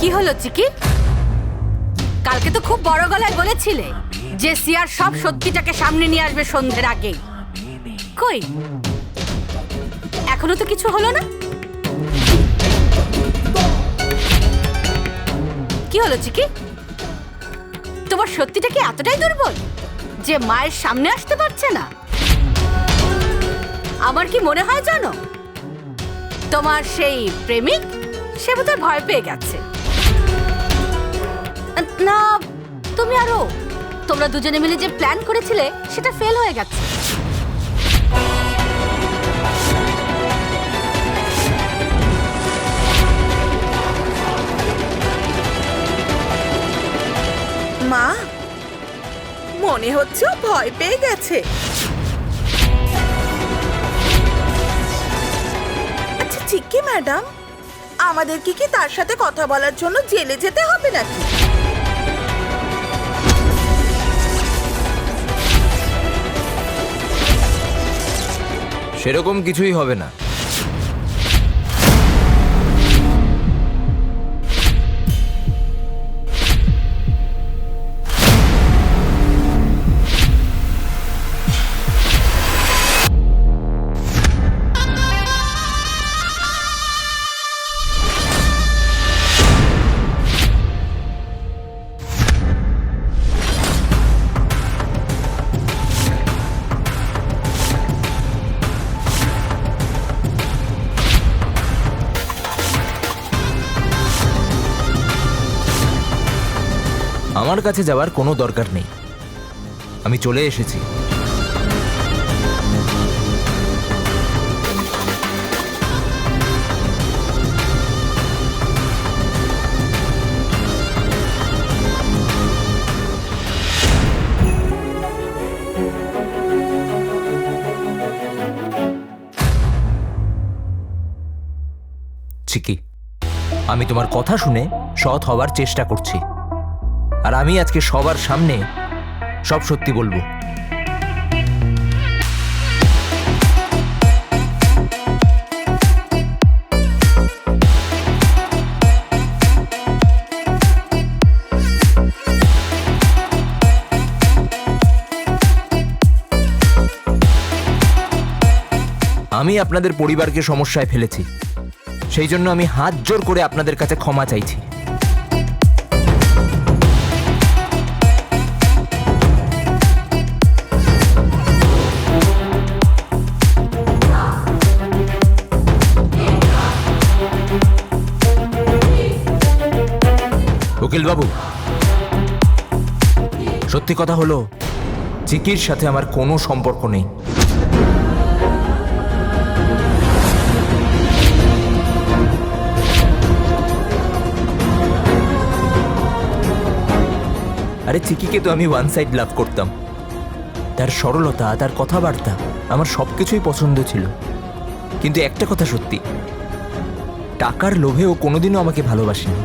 কি হলো চিকি? কালকে তো খুব বড় গলায় বলেছিলে যে সিয়ার সব সত্যিটাকে সামনে নিয়ে আসবে সন্ধ্যের আগেই। কই, এখনো তো কিছু হলো না। কি হলো চিকি? তোমার সত্যিটা কি এতটাই দুর্বল যে মায়ের সামনে আসতে পারছে না? আমার কি মনে হয় জানো, তোমার সেই প্রেমিক সে বোধহয় ভয় পেয়ে গেছে। না, তুমি আরো তোমরা দুজনে মিলে যে প্ল্যান করেছিলে সেটা ফেল হয়ে গেছে। মা, মনে হচ্ছে ও ভয় পেয়ে গেছে। আচ্ছা চিক্কি ম্যাডাম, আমাদের কি তার সাথে কথা বলার জন্য জেলে যেতে হবে নাকি? সেরকম কিছুই হবে না। আমার কাছে যাওয়ার কোনো দরকার নেই, আমি চলে এসেছি। চিকি, আমি তোমার কথা শুনে সৎ হওয়ার চেষ্টা করছি, আর আমি আজকে সবার সামনে সব সত্যি বলবো। আমি আপনাদের পরিবারকে সমস্যায় ফেলেছি, সেই জন্য আমি হাত জোর করে আপনাদের কাছে ক্ষমা চাইছি। উকিল বাবু, সত্যি কথা হলো চিকির সাথে আমার কোনো সম্পর্ক নেই। আরে চিকিকে তো আমি ওয়ান সাইড লাভ করতাম, তার সরলতা, তার কথাবার্তা আমার সবকিছুই পছন্দ ছিল। কিন্তু একটা কথা সত্যি, টাকার লোভে ও কোনোদিনও আমাকে ভালোবাসেনি।